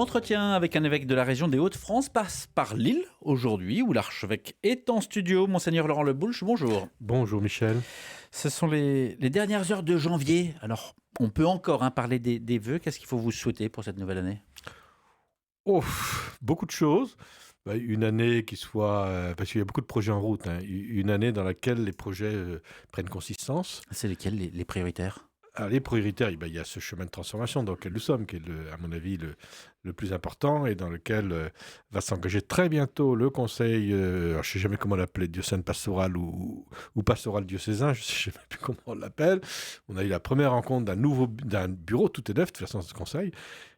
Entretien avec un évêque de la région des Hauts-de-France passe par Lille aujourd'hui, où l'archevêque est en studio. Monseigneur Laurent Leboulch, bonjour. Bonjour Michel. Ce sont les dernières heures de janvier. Alors, on peut encore parler des vœux. Qu'est-ce qu'il faut vous souhaiter pour cette nouvelle année? Oh, beaucoup de choses. Une année qui soit, parce qu'il y a beaucoup de projets en route, hein. Une année dans laquelle les projets prennent consistance. C'est lesquels les prioritaires? Alors, les prioritaires, il y a ce chemin de transformation dans lequel nous sommes, qui est, à mon avis, le plus important et dans lequel va s'engager très bientôt le Conseil, alors je ne sais jamais comment l'appeler, diocèse pastoral ou pastoral diocésain, je ne sais même plus comment on l'appelle. On a eu la première rencontre d'un bureau, tout est neuf de toute façon, ce Conseil,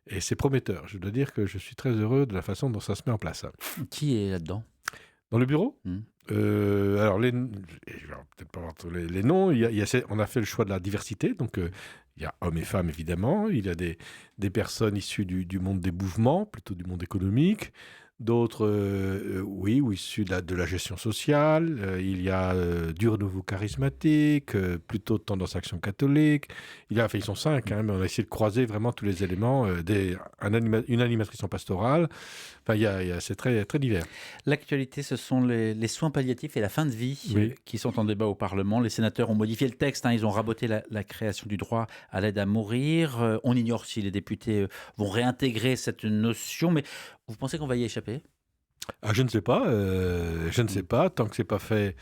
et c'est prometteur. Je dois dire que je suis très heureux de la façon dont ça se met en place. Qui est là-dedans? Dans le bureau? Hmm. Alors, je vais peut-être pas avoir tous les noms. On a fait le choix de la diversité. Donc, il y a hommes et femmes, évidemment. Il y a des personnes issues du monde des mouvements, plutôt du monde économique. D'autres, oui, ou issus de la gestion sociale. Il y a du renouveau charismatique, plutôt de tendance action catholique. Ils sont 5, hein, mais on a essayé de croiser vraiment tous les éléments. Une animatrice en pastorale. Enfin, c'est très, très divers. L'actualité, ce sont les soins palliatifs et la fin de vie Oui. qui sont en débat au Parlement. Les sénateurs ont modifié le texte, ils ont raboté la création du droit à l'aide à mourir. On ignore si les députés vont réintégrer cette notion, mais vous pensez qu'on va y échapper? Je ne sais pas. Je ne sais pas. Tant que c'est pas fait,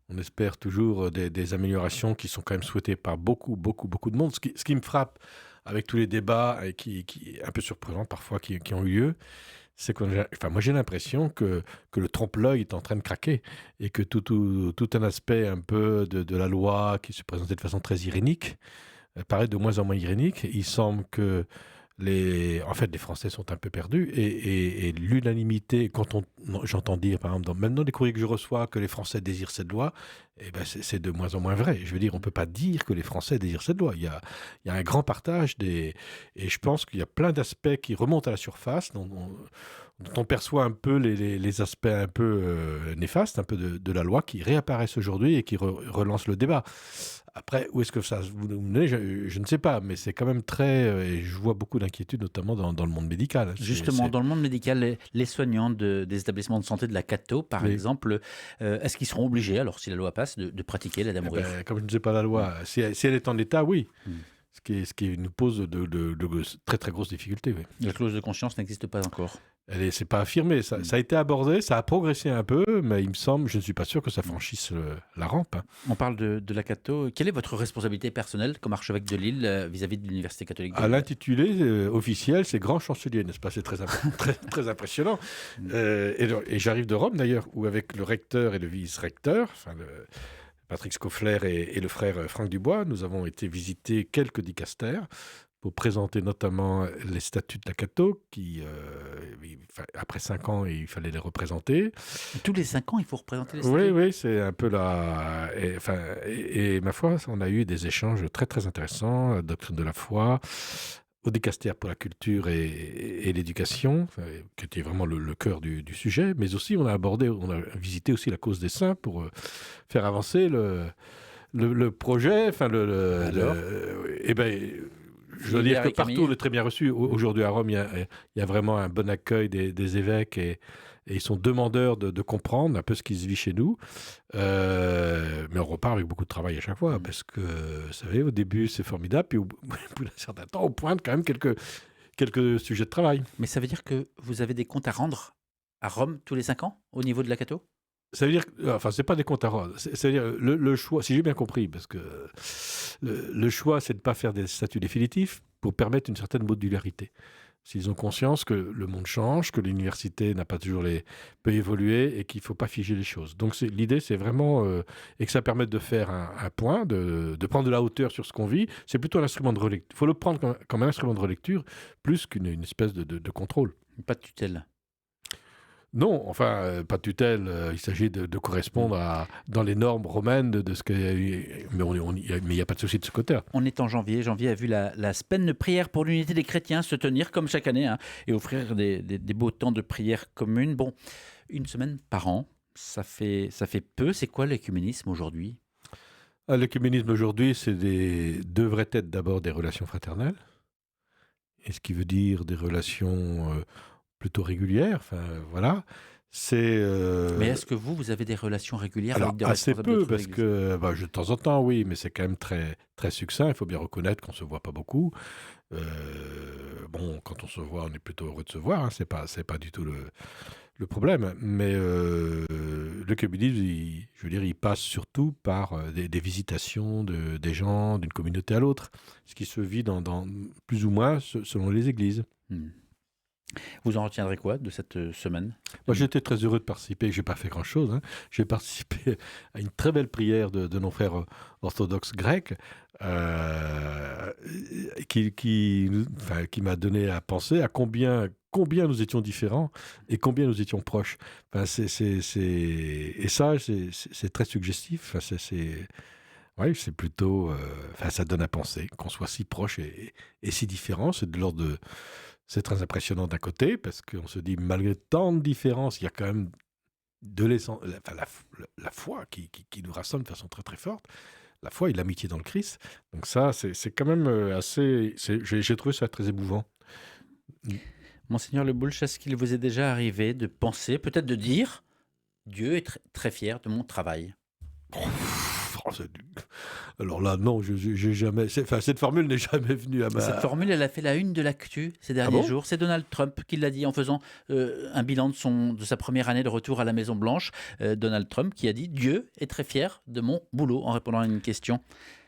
on espère toujours des améliorations qui sont quand même souhaitées par beaucoup, beaucoup, beaucoup de monde. Ce qui me frappe avec tous les débats et qui est un peu surprenant parfois qui ont eu lieu, c'est moi j'ai l'impression que le trompe-l'œil est en train de craquer et que tout un aspect un peu de la loi qui se présentait de façon très irénique paraît de moins en moins irénique. Il semble que en fait, les Français sont un peu perdus et l'unanimité, j'entends dire, par exemple, même dans les courriers que je reçois, que les Français désirent cette loi, eh ben, c'est de moins en moins vrai. Je veux dire, on ne peut pas dire que les Français désirent cette loi. Il y a un grand partage et je pense qu'il y a plein d'aspects qui remontent à la surface, dont on perçoit un peu les aspects un peu néfastes, un peu de la loi qui réapparaissent aujourd'hui et qui relancent le débat. Après, où est-ce que ça vous menez, je ne sais pas, mais c'est quand même et je vois beaucoup d'inquiétudes, notamment dans le monde médical. Justement, dans le monde médical, les soignants des établissements de santé de la Cato, par Oui. exemple, est-ce qu'ils seront obligés, alors si la loi passe, de pratiquer l'aide à mourir? Comme je ne sais pas la loi, si elle est en état, oui. Mm. Ce qui nous pose de très très grosses difficultés. Oui. La clause de conscience n'existe pas encore. C'est pas affirmé, ça a été abordé, ça a progressé un peu, mais il me semble, je ne suis pas sûr que ça franchisse la rampe. Hein. On parle de la Cato. Quelle est votre responsabilité personnelle comme archevêque de Lille vis-à-vis de l'Université catholique de Lille? L'intitulé officiel, c'est grand chancelier, n'est-ce pas? C'est très, très, très impressionnant. Et j'arrive de Rome d'ailleurs, où avec le recteur et le vice-recteur, Patrick Scoffler et le frère Franck Dubois, nous avons été visiter quelques dicastères pour présenter notamment les statuts de la Cato, après 5 ans, il fallait les représenter. Tous les 5 ans, il faut représenter les statuts? Oui, c'est un peu la... Et ma foi, on a eu des échanges très, très intéressants, la doctrine de la foi, au dicastère pour la culture et l'éducation, qui était vraiment le cœur du sujet, mais aussi on a visité aussi la cause des saints pour faire avancer le projet, je dois dire que partout, on est très bien reçu. Aujourd'hui, à Rome, il y a vraiment un bon accueil des évêques et ils sont demandeurs de comprendre un peu ce qui se vit chez nous. Mais on repart avec beaucoup de travail à chaque fois parce que, vous savez, au début, c'est formidable. Puis au bout d'un certain temps, on pointe quand même quelques sujets de travail. Mais ça veut dire que vous avez des comptes à rendre à Rome tous les 5 ans au niveau de la Cato? Ça veut dire, c'est pas des comptes à rendre. C'est-à-dire le choix, si j'ai bien compris, parce que le choix, c'est de ne pas faire des statuts définitifs pour permettre une certaine modularité. S'ils ont conscience que le monde change, que l'université n'a pas toujours peut évoluer et qu'il ne faut pas figer les choses. Donc l'idée, c'est vraiment et que ça permette de faire un point, de prendre de la hauteur sur ce qu'on vit. C'est plutôt un instrument de relecture. Il faut le prendre comme un instrument de relecture plus qu'une espèce de contrôle. Pas de tutelle. Non, pas de tutelle. Il s'agit de correspondre dans les normes romaines de ce qu'il y a eu. Mais il n'y a pas de souci de ce côté-là. On est en janvier. Janvier a vu la semaine de prière pour l'unité des chrétiens se tenir comme chaque année et offrir des beaux temps de prière commune. Bon, une semaine par an, ça fait peu. C'est quoi l'écuménisme aujourd'hui? L'écuménisme aujourd'hui, devrait être d'abord des relations fraternelles. et ce qui veut dire des relations plutôt régulières. Enfin, voilà. C'est Mais est-ce que vous avez des relations régulières alors avec des assez responsables peu d'autres parce églises? que de temps en temps, oui, mais c'est quand même très très succinct. Il faut bien reconnaître qu'on se voit pas beaucoup. Bon, quand on se voit, on est plutôt heureux de se voir. Hein, c'est pas du tout le problème. Mais le communisme, je veux dire, il passe surtout par des visitations des gens d'une communauté à l'autre, ce qui se vit dans plus ou moins selon les églises. Hmm. Vous en retiendrez quoi de cette semaine? Moi, j'étais très heureux de participer. J'ai pas fait grand-chose. Hein. J'ai participé à une très belle prière de nos frères orthodoxes grecs, euh, qui m'a donné à penser à combien nous étions différents et combien nous étions proches. Enfin, et ça, c'est très suggestif. Enfin, ouais, c'est plutôt, ça donne à penser qu'on soit si proches et si différents. C'est très impressionnant d'un côté, parce qu'on se dit, malgré tant de différences, il y a quand même de l'essence, la foi qui nous rassemble de façon très très forte, la foi et l'amitié dans le Christ. Donc ça, c'est quand même assez... J'ai trouvé ça très émouvant. Monseigneur Le Boulch, est-ce qu'il vous est déjà arrivé de penser, peut-être de dire, Dieu est très fier de mon travail? Alors là, non, j'ai jamais... cette formule n'est jamais venue à Cette ma... formule, elle a fait la une de l'actu ces Ah derniers bon? jours. C'est Donald Trump qui l'a dit en faisant un bilan de sa première année de retour à la Maison-Blanche. Donald Trump qui a dit « Dieu est très fier de mon boulot » en répondant à une question.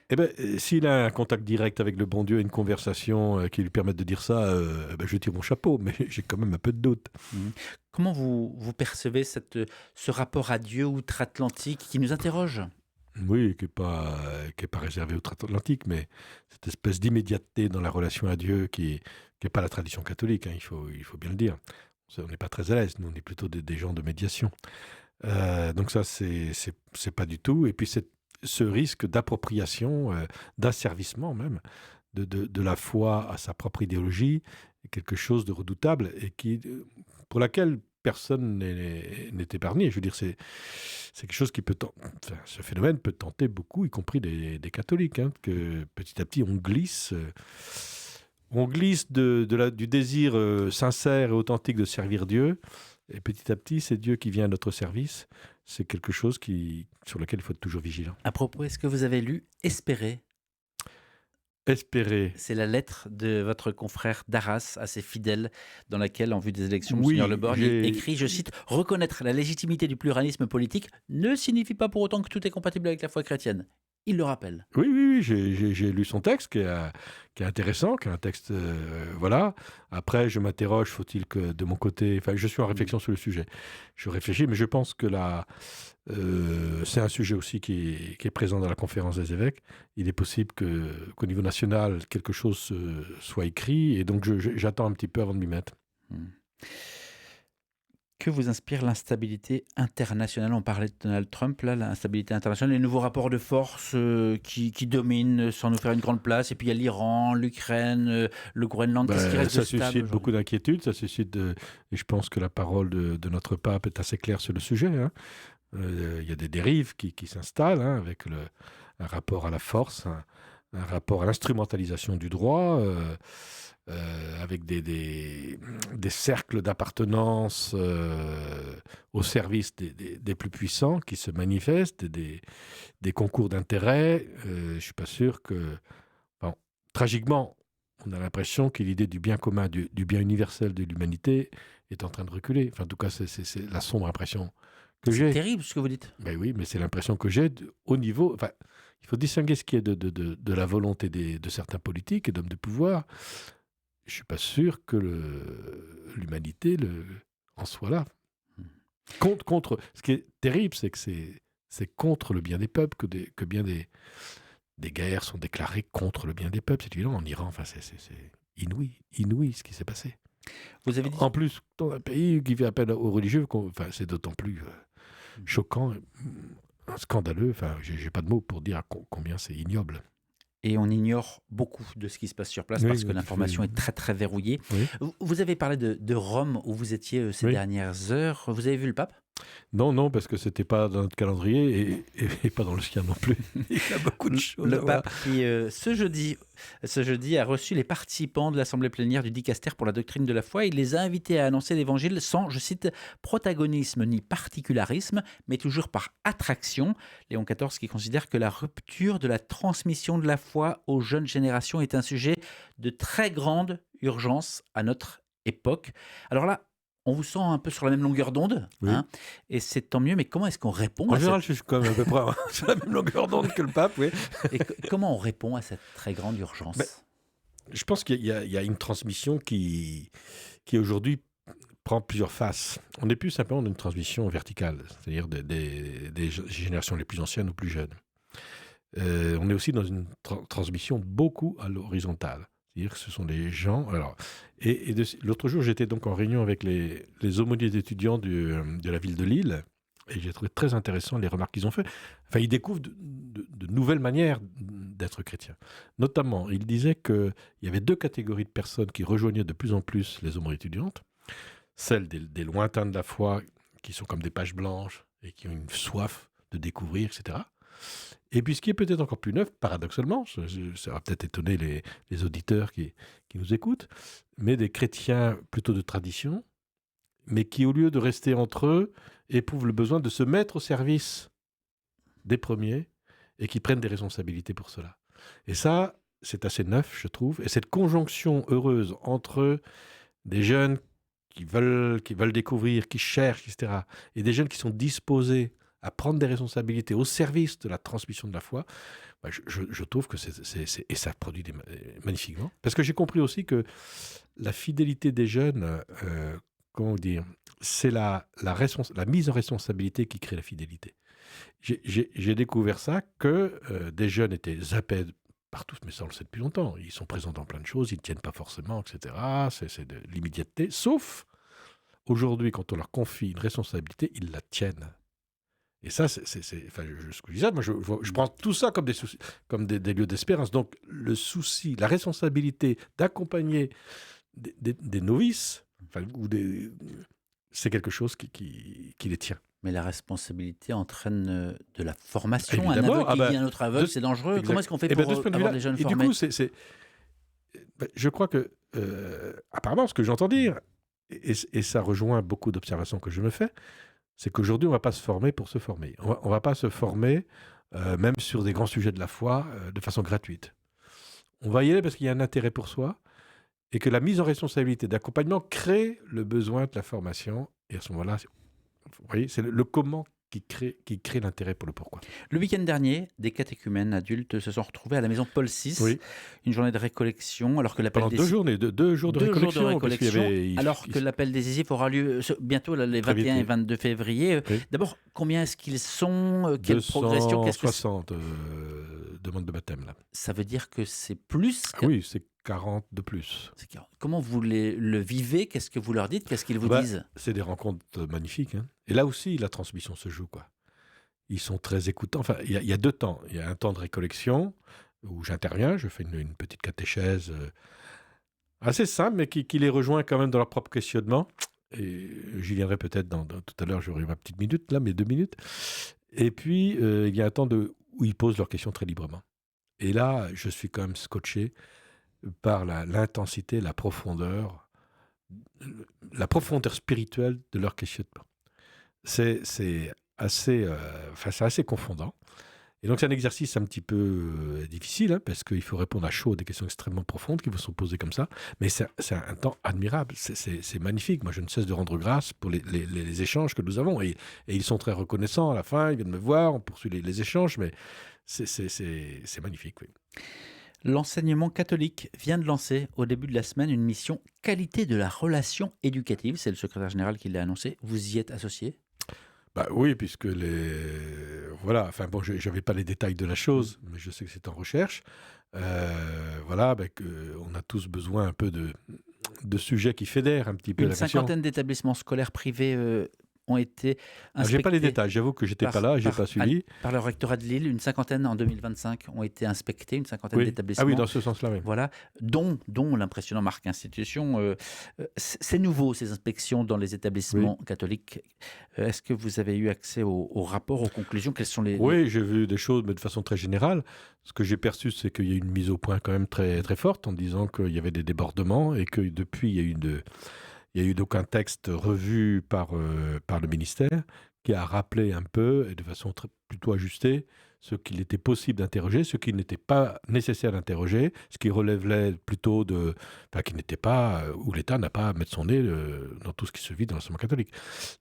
Eh ben, s'il a un contact direct avec le bon Dieu et une conversation qui lui permettent de dire ça, je tire mon chapeau, mais j'ai quand même un peu de doute. Mhm. Comment vous percevez ce rapport à Dieu outre-Atlantique qui nous interroge? Oui, qui est pas réservé outre-Atlantique, mais cette espèce d'immédiateté dans la relation à Dieu qui est pas la tradition catholique, hein, il faut bien le dire. On n'est pas très à l'aise, nous, on est plutôt des gens de médiation. Donc ça, c'est pas du tout. Et puis ce risque d'appropriation, d'asservissement même, de la foi à sa propre idéologie, est quelque chose de redoutable et pour laquelle personne n'est épargné. Je veux dire, c'est quelque chose qui ce phénomène peut tenter beaucoup, y compris des catholiques, hein, que petit à petit on glisse du désir sincère et authentique de servir Dieu, et petit à petit, c'est Dieu qui vient à notre service. C'est quelque chose sur lequel il faut être toujours vigilant. À propos, est-ce que vous avez lu Espérer? Espérer. C'est la lettre de votre confrère d'Arras à ses fidèles, dans laquelle, en vue des élections, Monseigneur Le Oui, Borgne écrit, je cite, « Reconnaître la légitimité du pluralisme politique ne signifie pas pour autant que tout est compatible avec la foi chrétienne. » Il le rappelle. Oui, j'ai lu son texte qui est intéressant, qui est un texte, voilà. Après, je m'interroge, faut-il que de mon côté, enfin, je suis en réflexion sur le sujet. Je réfléchis, mais je pense que c'est un sujet aussi qui est présent dans la conférence des évêques. Il est possible qu'au niveau national, quelque chose soit écrit, et donc j'attends un petit peu avant de m'y mettre. Hmm. Que vous inspire l'instabilité internationale? On parlait de Donald Trump, là, l'instabilité internationale, les nouveaux rapports de force qui dominent sans nous faire une grande place. Et puis il y a l'Iran, l'Ukraine, le Groenland. Qu'est-ce qui reste Ça stable suscite beaucoup aujourd'hui? d'inquiétudes, et je pense que la parole de notre pape est assez claire sur le sujet. Hein. Il y a des dérives qui s'installent, hein, avec un rapport à la force, un rapport à l'instrumentalisation du droit, avec des cercles d'appartenance au service des plus puissants qui se manifestent, des concours d'intérêts. Je ne suis pas sûr que... Bon, tragiquement, on a l'impression que l'idée du bien commun, du bien universel de l'humanité est en train de reculer. Enfin, en tout cas, c'est la sombre impression que C'est j'ai. terrible ce que vous dites. Ben oui, mais c'est l'impression que j'ai au niveau... Enfin, il faut distinguer ce qui est de la volonté de certains politiques et d'hommes de pouvoir. Je ne suis pas sûr que l'humanité en soit là. Ce qui est terrible, c'est que c'est contre le bien des peuples que bien des guerres sont déclarées contre le bien des peuples. C'est évident, en Iran, enfin, c'est inouï ce qui s'est passé. Vous avez dit... En plus, dans un pays qui fait appel aux religieux, enfin, c'est d'autant plus choquant, scandaleux. Enfin, j'ai pas de mots pour dire combien c'est ignoble. Et on ignore beaucoup de ce qui se passe sur place Oui, parce que oui, l'information oui. est très verrouillée. Oui. Vous avez parlé de Rome où vous étiez ces Oui. dernières heures. Vous avez vu le pape? Non, non, parce que c'était pas dans notre calendrier et pas dans le sien non plus. Il y a beaucoup de choses. Le Voilà. pape qui, ce jeudi, a reçu les participants de l'Assemblée plénière du Dicaster pour la doctrine de la foi. Il les a invités à annoncer l'Évangile sans, je cite, protagonisme ni particularisme, mais toujours par attraction. Léon XIV qui considère que la rupture de la transmission de la foi aux jeunes générations est un sujet de très grande urgence à notre époque. Alors là, on vous sent un peu sur la même longueur d'onde, Oui. hein, et c'est tant mieux, mais comment est-ce qu'on répond En à général, je suis quand même à peu près sur la même longueur d'onde que le pape, oui. comment on répond à cette très grande urgence? Je pense qu'il y a une transmission qui aujourd'hui prend plusieurs faces. On n'est plus simplement dans une transmission verticale, c'est-à-dire des générations les plus anciennes aux plus jeunes. On est aussi dans une transmission beaucoup à l'horizontale. C'est-à-dire que ce sont des gens... Alors, l'autre jour, j'étais donc en réunion avec les aumôniers étudiants de la ville de Lille, et j'ai trouvé très intéressant les remarques qu'ils ont faites. Enfin, ils découvrent de nouvelles manières d'être chrétiens. Notamment, ils disaient qu'il y avait 2 catégories de personnes qui rejoignaient de plus en plus les aumônes étudiantes. Celles des lointains de la foi, qui sont comme des pages blanches, et qui ont une soif de découvrir, etc. Et puis, ce qui est peut-être encore plus neuf, paradoxalement, ça va peut-être étonner les auditeurs qui nous écoutent, mais des chrétiens plutôt de tradition, mais qui, au lieu de rester entre eux, éprouvent le besoin de se mettre au service des premiers et qui prennent des responsabilités pour cela. Et ça, c'est assez neuf, je trouve. Et cette conjonction heureuse entre des jeunes qui veulent découvrir, qui cherchent, etc., et des jeunes qui sont disposés à prendre des responsabilités au service de la transmission de la foi, je trouve que et ça produit magnifiquement. Parce que j'ai compris aussi que la fidélité des jeunes, comment dire, c'est la mise en responsabilité qui crée la fidélité. J'ai découvert ça, que des jeunes étaient zappés partout, mais ça on le sait depuis longtemps. Ils sont présents dans plein de choses, ils ne tiennent pas forcément, etc. C'est de l'immédiateté. Sauf aujourd'hui, quand on leur confie une responsabilité, ils la tiennent. Et ça, ce que je disais, moi, je prends tout ça comme des soucis, comme des lieux d'espérance. Donc, le souci, la responsabilité d'accompagner des novices, c'est quelque chose qui les tient. Mais la responsabilité entraîne de la formation. Évidemment. Un aveugle qui dit à un autre aveugle, c'est dangereux. Exact. Comment est-ce qu'on fait Et pour de ce point de avoir vue-là, des jeunes et formés? du coup, je crois que, apparemment, ce que j'entends dire, et ça rejoint beaucoup d'observations que je me fais, c'est qu'aujourd'hui, on ne va pas se former pour se former. On ne va pas se former, même sur des grands sujets de la foi, de façon gratuite. On va y aller parce qu'il y a un intérêt pour soi, et que la mise en responsabilité d'accompagnement crée le besoin de la formation. Et à ce moment-là, vous voyez, c'est le comment qui crée l'intérêt pour le pourquoi. Le week-end dernier, des catéchumènes adultes se sont retrouvés à la maison Paul VI. Oui. Une journée de récollection, alors que l'appel Pendant décisif... 2 jours de récollection. Alors que l'appel décisif aura lieu bientôt, là, les 21 et 22 février. Oui. D'abord, combien est-ce qu'ils sont? Quelle progression? 260 demandes de baptême, là. Ça veut dire que c'est plus Oui, c'est 40 de plus. Comment vous le vivez? Qu'est-ce que vous leur dites? Qu'est-ce qu'ils vous disent? C'est des rencontres magnifiques, hein. Et là aussi, la transmission se joue, quoi. Ils sont très écoutants. Enfin, il y a 2 temps. Il y a un temps de récollection où j'interviens, je fais une petite catéchèse assez simple, mais qui les rejoint quand même dans leur propre questionnement. Et j'y viendrai peut-être tout à l'heure, j'aurai ma petite minute, là, mes 2 minutes. Et puis, il y a un temps où ils posent leurs questions très librement. Et là, je suis quand même scotché par l'intensité, la profondeur spirituelle de leur questionnement. C'est assez confondant. Et donc, c'est un exercice un petit peu difficile, hein, parce qu'il faut répondre à chaud à des questions extrêmement profondes qui vous sont posées comme ça. Mais c'est un temps admirable. C'est magnifique. Moi, je ne cesse de rendre grâce pour les échanges que nous avons. Et ils sont très reconnaissants à la fin. Ils viennent me voir, on poursuit les échanges. Mais c'est magnifique, oui. L'enseignement catholique vient de lancer au début de la semaine une mission qualité de la relation éducative. C'est le secrétaire général qui l'a annoncé. Vous y êtes associé? Oui, puisque voilà, enfin bon, je n'avais pas les détails de la chose, mais je sais que c'est en recherche. Voilà, on a tous besoin un peu de sujets qui fédèrent un petit peu Une la nation. cinquantaine d'établissements scolaires privés ont été J'ai pas les inspectés détails, j'avoue que j'étais pas là, j'ai pas suivi. par le rectorat de Lille. Une cinquantaine en 2025 ont été inspectés, une cinquantaine Oui. Ah oui, d'établissements. dans ce sens-là, oui. Voilà, dont l'impressionnant Marc Institution. C'est nouveau, ces inspections dans les établissements catholiques. Est-ce que vous avez eu accès au rapport, aux conclusions? Quelles sont les... Oui, j'ai vu des choses, mais de façon très générale. Ce que j'ai perçu, c'est qu'il y a eu une mise au point quand même très, très forte en disant qu'il y avait des débordements et que depuis, il y a eu d'aucun texte revu par le ministère qui a rappelé un peu, et de façon plutôt ajustée, ce qu'il était possible d'interroger, ce qui n'était pas nécessaire d'interroger, ce qui relèverait plutôt qui n'était pas, où l'État n'a pas à mettre son nez dans tout ce qui se vit dans l'enseignement catholique.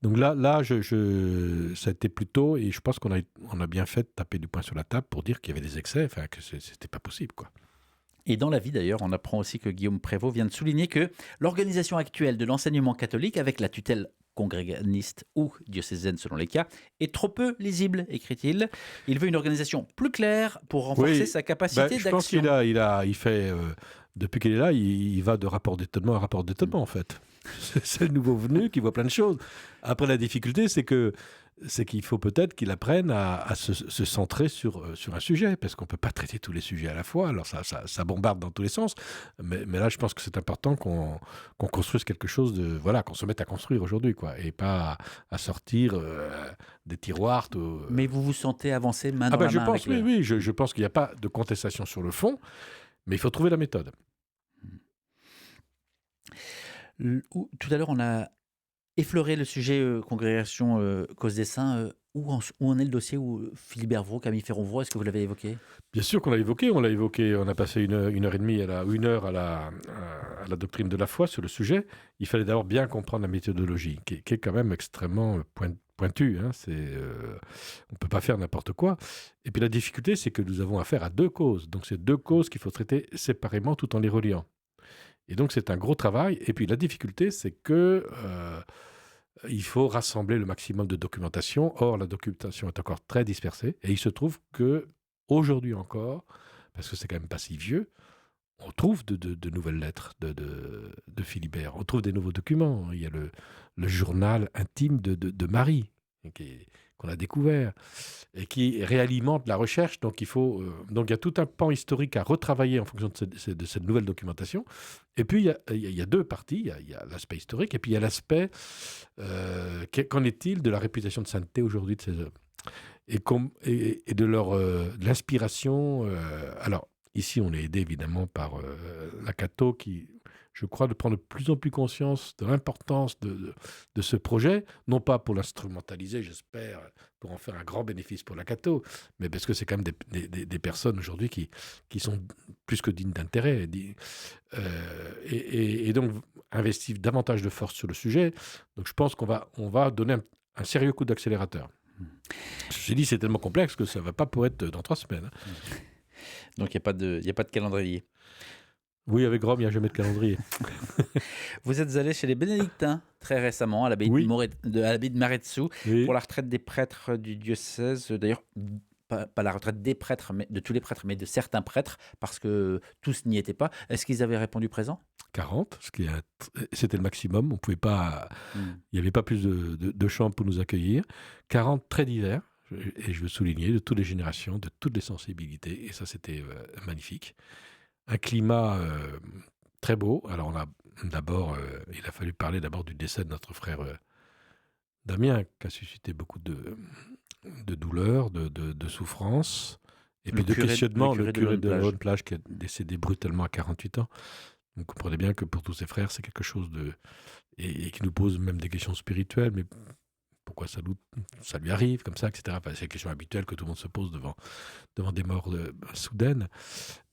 Donc là ça a été plutôt, et je pense qu'on a bien fait de taper du poing sur la table pour dire qu'il y avait des excès, que c'était pas possible, quoi. Et dans la vie d'ailleurs, on apprend aussi que Guillaume Prévost vient de souligner que l'organisation actuelle de l'enseignement catholique, avec la tutelle congréganiste ou diocésaine selon les cas, est trop peu lisible, écrit-il. Il veut une organisation plus claire pour renforcer sa capacité je pense d'action. qu'il fait, depuis qu'il est là, il va de rapport d'étonnement à rapport d'étonnement, en fait. C'est le nouveau venu qui voit plein de choses. Après, la difficulté, c'est qu'il faut peut-être qu'il apprenne à se centrer sur un sujet, parce qu'on ne peut pas traiter tous les sujets à la fois. Alors ça bombarde dans tous les sens, mais là je pense que c'est important qu'on construise quelque chose qu'on se mette à construire aujourd'hui, quoi, et pas à sortir des tiroirs. Mais vous vous sentez avancer main dans la je main pense, avec oui, je pense qu'il n'y a pas de contestation sur le fond, mais il faut trouver la méthode. Tout à l'heure, on a effleuré le sujet congrégation Cause des Saints. Où en est le dossier où Philibert Vraud, Camille Ferron-Vraud, est-ce que vous l'avez évoqué? Bien sûr qu'on l'a évoqué, on a passé une heure et demie une heure à la doctrine de la foi sur le sujet. Il fallait d'abord bien comprendre la méthodologie, qui est quand même extrêmement pointue. On ne peut pas faire n'importe quoi. Et puis la difficulté, c'est que nous avons affaire à deux causes. Donc c'est deux causes qu'il faut traiter séparément tout en les reliant. Et donc c'est un gros travail. Et puis la difficulté, c'est que il faut rassembler le maximum de documentation. Or, la documentation est encore très dispersée. Et il se trouve que aujourd'hui encore, parce que c'est quand même pas si vieux, on trouve de nouvelles lettres de Philibert. On trouve des nouveaux documents. Il y a le journal intime de Marie, qu'on a découvert, et qui réalimente la recherche. Donc il y a tout un pan historique à retravailler en fonction de cette nouvelle documentation. Et puis il y a deux parties. Il y a l'aspect historique, et puis il y a l'aspect qu'en est-il de la réputation de sainteté aujourd'hui de ces hommes et de de l'inspiration. Alors ici, on est aidé évidemment par la Catho qui, je crois, de prendre de plus en plus conscience de l'importance de ce projet, non pas pour l'instrumentaliser, j'espère, pour en faire un grand bénéfice pour la Catho, mais parce que c'est quand même des personnes aujourd'hui qui sont plus que dignes d'intérêt. Et donc, investir davantage de force sur le sujet. Donc, je pense qu'on va donner un sérieux coup d'accélérateur. Ceci dit, c'est tellement complexe que ça ne va pas pour être dans 3 semaines. Donc, il n'y a pas de calendrier. Oui, avec Rome, il n'y a jamais de calendrier. Vous êtes allé chez les bénédictins très récemment, à l'abbaye de Maretsu, pour la retraite des prêtres du diocèse. D'ailleurs, pas la retraite des prêtres, mais de tous les prêtres, mais de certains prêtres, parce que tous n'y étaient pas. Est-ce qu'ils avaient répondu présent? 40, c'était le maximum. On pouvait pas, il n'y avait pas plus de chambres pour nous accueillir. 40 très divers, et je veux souligner, de toutes les générations, de toutes les sensibilités, et ça c'était magnifique. Un climat très beau. Alors il a fallu parler d'abord du décès de notre frère Damien, qui a suscité beaucoup de douleur, de souffrance, et puis de questionnement. Le curé de la Bonne-Plage qui est décédé brutalement à 48 ans. Vous comprenez bien que pour tous ses frères, c'est quelque chose et qui nous pose même des questions spirituelles, mais pourquoi ça lui arrive comme ça, etc. Enfin, c'est des questions habituelles que tout le monde se pose devant des morts soudaines.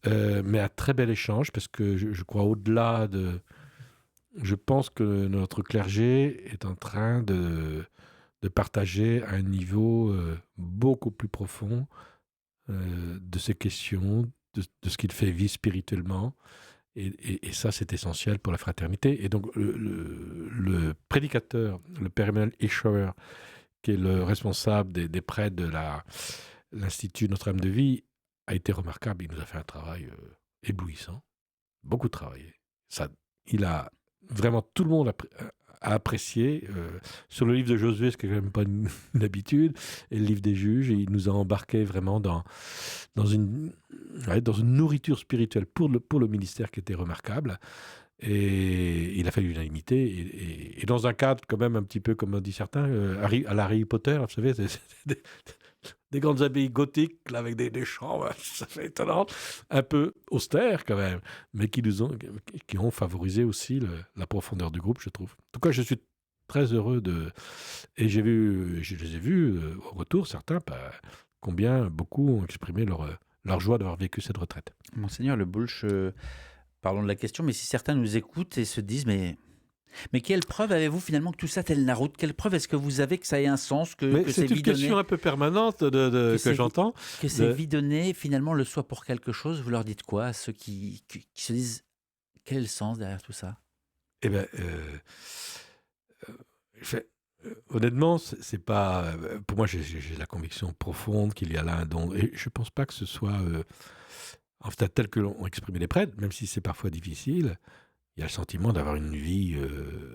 Mais un très bel échange, parce que je crois au-delà je pense que notre clergé est en train de partager à un niveau beaucoup plus profond de ces questions, de ce qu'il fait vivre spirituellement. Et ça, c'est essentiel pour la fraternité. Et donc, le prédicateur, le père Emmanuel Eschauer, qui est le responsable des prêtres de l'Institut Notre-Dame de Vie, a été remarquable. Il nous a fait un travail éblouissant. Beaucoup travaillé. Il a vraiment, tout le monde à apprécier. Sur le livre de Josué, ce qui n'est quand même pas une habitude, et le livre des juges, il nous a embarqués vraiment dans une nourriture spirituelle pour le ministère qui était remarquable. Et il a fallu l'unanimité. Et dans un cadre, quand même, un petit peu, comme on dit certains, à la Harry Potter, vous savez, c'est des grandes abbayes gothiques, là, avec des chants, ça fait étonnant, un peu austères, quand même, mais qui ont favorisé aussi la profondeur du groupe, je trouve. En tout cas, je suis très heureux et je les ai vus au retour, certains, combien beaucoup ont exprimé leur joie d'avoir vécu cette retraite. Monseigneur Le Boulch, parlons de la question, mais si certains nous écoutent et se disent, mais quelle preuve avez-vous finalement que tout ça tel la route? Quelle preuve est-ce que vous avez que ça ait un sens, que c'est une question un peu permanente que j'entends. Que ces vies données, finalement, le soit pour quelque chose? Vous leur dites quoi à ceux qui se disent, quel est le sens derrière tout ça? Eh bien, honnêtement, c'est pas. Pour moi, j'ai la conviction profonde qu'il y a là un don. Et je ne pense pas que ce soit. En fait, tel que l'ont exprimé les prêtres, même si c'est parfois difficile, il y a le sentiment d'avoir une vie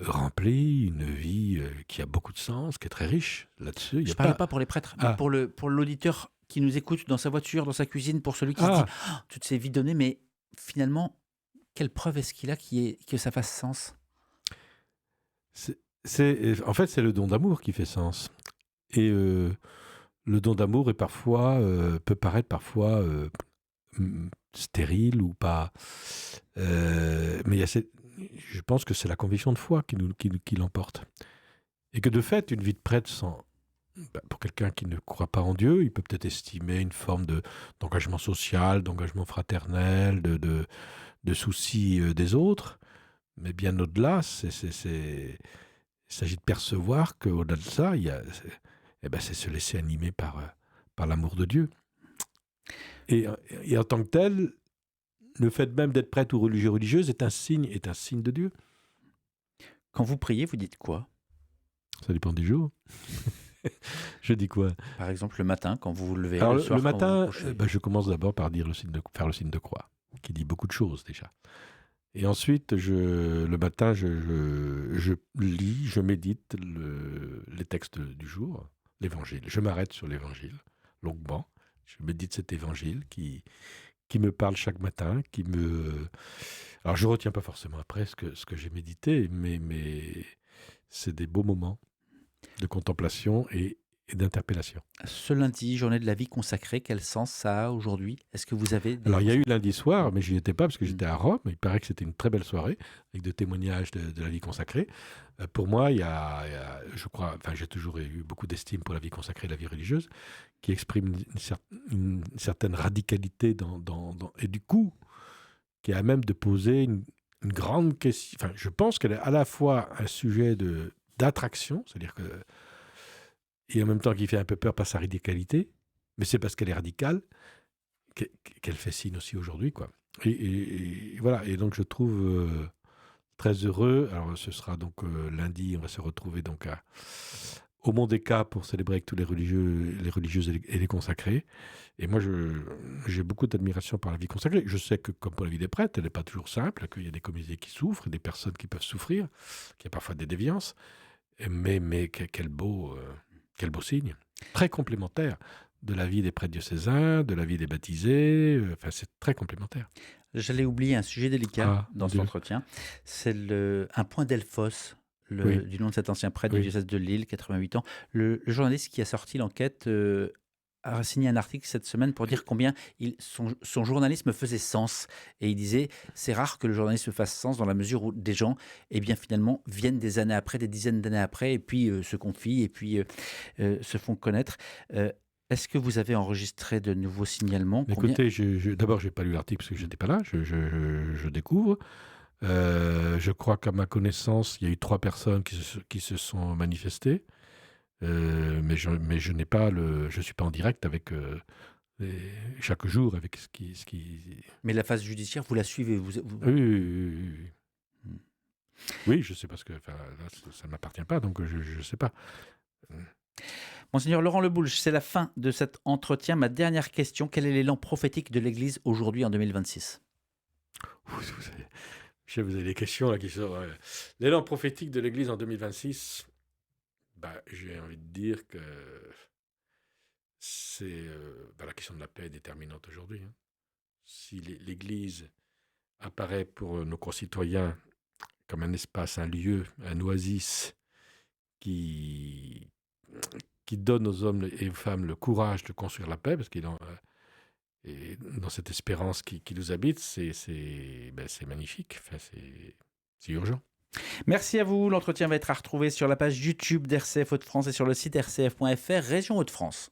remplie, une vie qui a beaucoup de sens, qui est très riche là-dessus. Je ne parlais pas pour les prêtres, mais pour l'auditeur qui nous écoute dans sa voiture, dans sa cuisine, pour celui qui se dit toutes ces vies données, mais finalement, quelle preuve est-ce qu'il a que ça fasse sens? En fait, c'est le don d'amour qui fait sens. Et le don d'amour peut paraître parfois stérile ou pas. Mais je pense que c'est la conviction de foi qui l'emporte. Et que de fait, une vie de prêtre pour quelqu'un qui ne croit pas en Dieu, il peut peut-être estimer une forme d'engagement social, d'engagement fraternel, de souci des autres. Mais bien au-delà, il s'agit de percevoir qu'au-delà de ça, c'est se laisser animer par l'amour de Dieu. Et en tant que tel, le fait même d'être prêtre ou religieux, religieuse est un signe de Dieu. Quand vous priez, vous dites quoi? Ça dépend du jour. Je dis quoi? Par exemple, le matin, quand vous vous levez. Alors, le soir, le matin, vous je commence d'abord par faire le signe de croix, qui dit beaucoup de choses déjà. Et ensuite, le matin, je lis, je médite les textes du jour, l'évangile. Je m'arrête sur l'évangile, longuement. Je médite cet évangile qui me parle chaque matin, Alors, je ne retiens pas forcément après ce que j'ai médité, mais c'est des beaux moments de contemplation et d'interpellation. Ce lundi, journée de la vie consacrée, quel sens ça a aujourd'hui? Est-ce que vous avez... Alors, il y a eu lundi soir, mais je n'y étais pas parce que j'étais à Rome. Il paraît que c'était une très belle soirée avec des témoignages de la vie consacrée. Pour moi, je crois, j'ai toujours eu beaucoup d'estime pour la vie consacrée et la vie religieuse, qui exprime une certaine radicalité et du coup, qui a même de poser une grande question. Enfin, je pense qu'elle est à la fois un sujet d'attraction, c'est-à-dire que et en même temps qui fait un peu peur par sa radicalité, mais c'est parce qu'elle est radicale qu'elle fait signe aussi aujourd'hui, quoi. Et voilà, et donc je trouve très heureux. Alors ce sera donc lundi, on va se retrouver donc au Mont des Cas pour célébrer avec tous les religieuses et les consacrés. Et moi, j'ai beaucoup d'admiration par la vie consacrée. Je sais que, comme pour la vie des prêtres, elle n'est pas toujours simple, qu'il y a des communautés qui souffrent, des personnes qui peuvent souffrir, qu'il y a parfois des déviances. Mais quel beau signe. Très complémentaire de la vie des prêtres diocésains, de la vie des baptisés. C'est très complémentaire. J'allais oublier un sujet délicat dans cet entretien. C'est un point Delphos, du nom de cet ancien prêtre du diocèse de Lille, 88 ans. Le journaliste qui a sorti l'enquête a signé un article cette semaine pour dire combien son journalisme faisait sens. Et il disait, c'est rare que le journalisme fasse sens dans la mesure où des gens, finalement, viennent des années après, des dizaines d'années après, et puis se confient, et puis se font connaître. Est-ce que vous avez enregistré de nouveaux signalements? Écoutez, d'abord, je n'ai pas lu l'article parce que je n'étais pas là, je découvre. Je crois qu'à ma connaissance, il y a eu 3 personnes qui se sont manifestées. Mais je n'ai pas je suis pas en direct avec chaque jour avec ce qui. Mais la phase judiciaire, vous la suivez Oui. Oui, je sais parce que ça ne m'appartient pas, donc je ne sais pas. Monseigneur Laurent Le Boulch, c'est la fin de cet entretien. Ma dernière question, quel est l'élan prophétique de l'Église aujourd'hui en 2026? Je sais, vous avez des questions là qui sortent. L'élan prophétique de l'Église en 2026, j'ai envie de dire que c'est la question de la paix est déterminante aujourd'hui, hein. Si l'Église apparaît pour nos concitoyens comme un espace, un lieu, un oasis qui, qui donne aux hommes et aux femmes le courage de construire la paix, parce qu'il en, et dans cette espérance qui nous habite, c'est magnifique, enfin, c'est urgent. Merci à vous. L'entretien va être à retrouver sur la page YouTube d'RCF Hauts-de-France et sur le site rcf.fr, région Hauts-de-France.